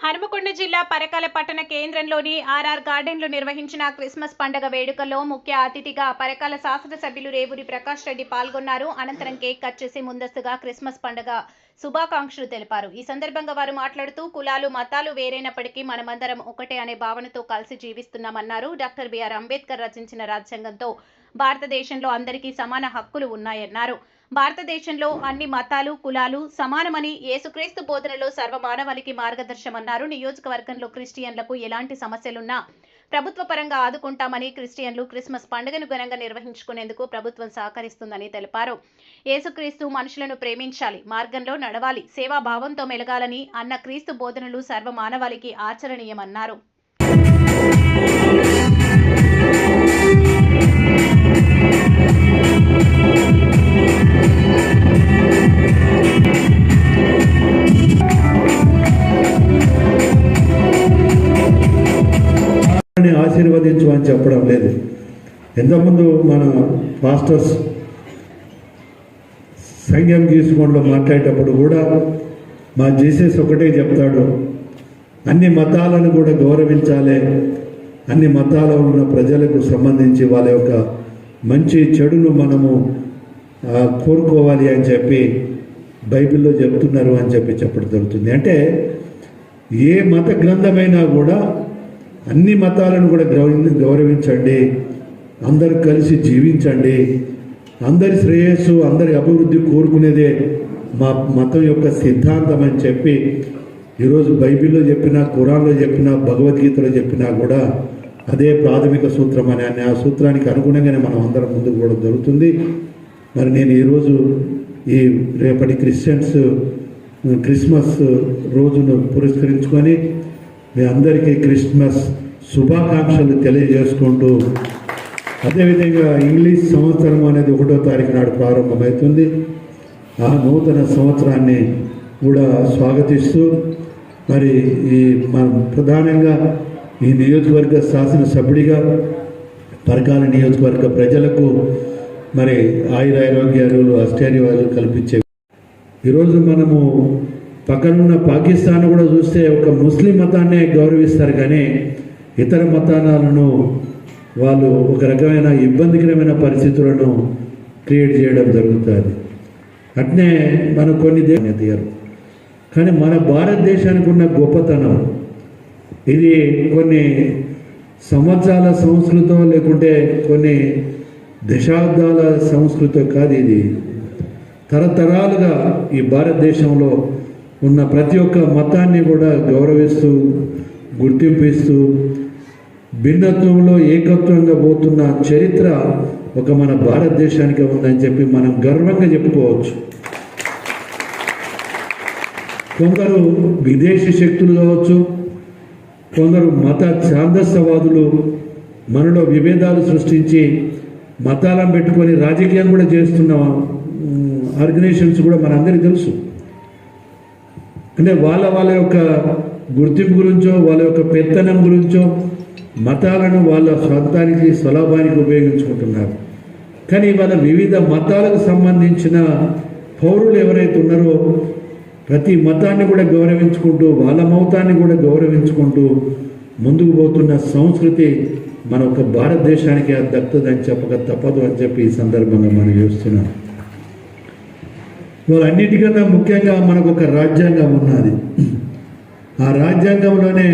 హనుమకొండ జిల్లా పరకాల పట్టణ కేంద్రంలోని ఆర్ఆర్ గార్డెన్లో నిర్వహించిన క్రిస్మస్ పండుగ వేడుకల్లో ముఖ్య అతిథిగా పరకాల శాసనసభ్యులు రేవూరి ప్రకాష్ రెడ్డి పాల్గొన్నారు. అనంతరం కేక్ కట్ చేసి ముందస్తుగా క్రిస్మస్ పండుగ శుభాకాంక్షలు తెలిపారు. ఈ సందర్భంగా వారు మాట్లాడుతూ కులాలు మతాలు వేరైనప్పటికీ మనమందరం ఒకటే అనే భావనతో కలిసి జీవిస్తున్నామన్నారు. డాక్టర్ బిఆర్ అంబేద్కర్ రచించిన రాజ్యాంగంతో భారతదేశంలో అందరికీ సమాన హక్కులు ఉన్నాయన్నారు. భారతదేశంలో అన్ని మతాలు కులాలు సమానమని యేసుక్రీస్తు బోధనలో సర్వమానవాళికి మార్గదర్శనమన్నారు. నియోజకవర్గంలో క్రిస్టియన్లకు ఎలాంటి సమస్యలున్నా ప్రభుత్వ పరంగా ఆదుకుంటామని, క్రిస్టియన్లు క్రిస్మస్ పండుగను ఘనంగా నిర్వహించుకునేందుకు ప్రభుత్వం సహకరిస్తుందని తెలిపారు. యేసుక్రీస్తు మనుషులను ప్రేమించాలి, మార్గంలో నడవాలి, సేవాభావంతో మెలగాలని అన్న క్రీస్తు బోధనలు సర్వమానవాళికి ఆచరణీయమన్నారు. ఆశీర్వదించు అని చెప్పడం లేదు. ఎంతమంది మన పాస్టర్స్ సంఘం తీసుకోవడంలో మాట్లాడేటప్పుడు కూడా మా జీసస్ ఒకటే చెప్తాడు, అన్ని మతాలను కూడా గౌరవించాలి, అన్ని మతాలలో ఉన్న ప్రజలకు సంబంధించి వాళ్ళ యొక్క మంచి చెడును మనము కోరుకోవాలి అని చెప్పి బైబిల్లో చెప్తున్నారు అని చెప్పడం జరుగుతుంది. అంటే ఏ మత గ్రంథమైనా కూడా అన్ని మతాలను కూడా గౌరవించండి, అందరు కలిసి జీవించండి, అందరి శ్రేయస్సు అందరి అభివృద్ధి కోరుకునేదే మా మతం యొక్క సిద్ధాంతం అని చెప్పి ఈరోజు బైబిల్లో చెప్పినా, ఖురాన్లో చెప్పినా, భగవద్గీతలో చెప్పినా కూడా అదే ప్రాథమిక సూత్రం అని ఆ సూత్రానికి అనుగుణంగానే మనం అందరం ముందుకు పోవడం జరుగుతుంది. మరి నేను ఈరోజు ఈ రేపటి క్రిస్మస్ రోజును పురస్కరించుకొని మీ అందరికీ క్రిస్మస్ శుభాకాంక్షలు తెలియజేసుకుంటూ, అదేవిధంగా ఇంగ్లీష్ సంవత్సరం అనేది 1వ తారీఖు నాడు ప్రారంభమవుతుంది. ఆ నూతన సంవత్సరాన్ని కూడా స్వాగతిస్తూ మరి మనం ప్రధానంగా ఈ నియోజకవర్గ శాసనసభ్యుడిగా పరకాల నియోజకవర్గ ప్రజలకు మరి ఆయురారోగ్యాలు అష్టైర్యాలు కల్పించే ఈరోజు మనము పక్కనున్న పాకిస్తాన్ కూడా చూస్తే ఒక ముస్లిం మతాన్నే గౌరవిస్తారు, కానీ ఇతర మతాలను వాళ్ళు ఒక రకమైన ఇబ్బందికరమైన పరిస్థితులను క్రియేట్ చేయడం జరుగుతుంది. అట్నే మనం కొన్ని తీయరు, కానీ మన భారతదేశానికి ఉన్న గొప్పతనం ఇది కొన్ని సంవత్సరాల సంస్కృతో లేకుంటే కొన్ని దశాబ్దాల సంస్కృతో కాదు, ఇది తరతరాలుగా ఈ భారతదేశంలో ఉన్న ప్రతి ఒక్క మతాన్ని కూడా గౌరవిస్తూ గుర్తింపు ఇస్తూ భిన్నత్వంలో ఏకత్వంగా పోతున్న చరిత్ర ఒక మన భారతదేశానికి ఉందని చెప్పి మనం గర్వంగా చెప్పుకోవచ్చు. కొందరు విదేశీ శక్తులు కావచ్చు, కొందరు మత ఛాందస్యవాదులు మనలో విభేదాలు సృష్టించి మతాలను పెట్టుకొని రాజకీయం కూడా చేస్తున్న ఆర్గనైజేషన్స్ కూడా మనందరికీ తెలుసు. అంటే వాళ్ళ యొక్క గుర్తింపు గురించో వాళ్ళ యొక్క పెత్తనం గురించో మతాలను వాళ్ళ స్వంతానికి స్వలాభానికి ఉపయోగించుకుంటున్నారు. కానీ వాళ్ళ వివిధ మతాలకు సంబంధించిన పౌరులు ఎవరైతే ఉన్నారో ప్రతి మతాన్ని కూడా గౌరవించుకుంటూ వాళ్ళ మతాన్ని కూడా గౌరవించుకుంటూ ముందుకు పోతున్న సంస్కృతి మన ఒక భారతదేశానికి దక్కుతుందని చెప్పక తప్పదు అని చెప్పి ఈ సందర్భంగా మనం చూస్తున్నాం. వాళ్ళన్నిటికన్నా ముఖ్యంగా మనకు ఒక రాజ్యాంగం ఉన్నది. ఆ రాజ్యాంగంలోనే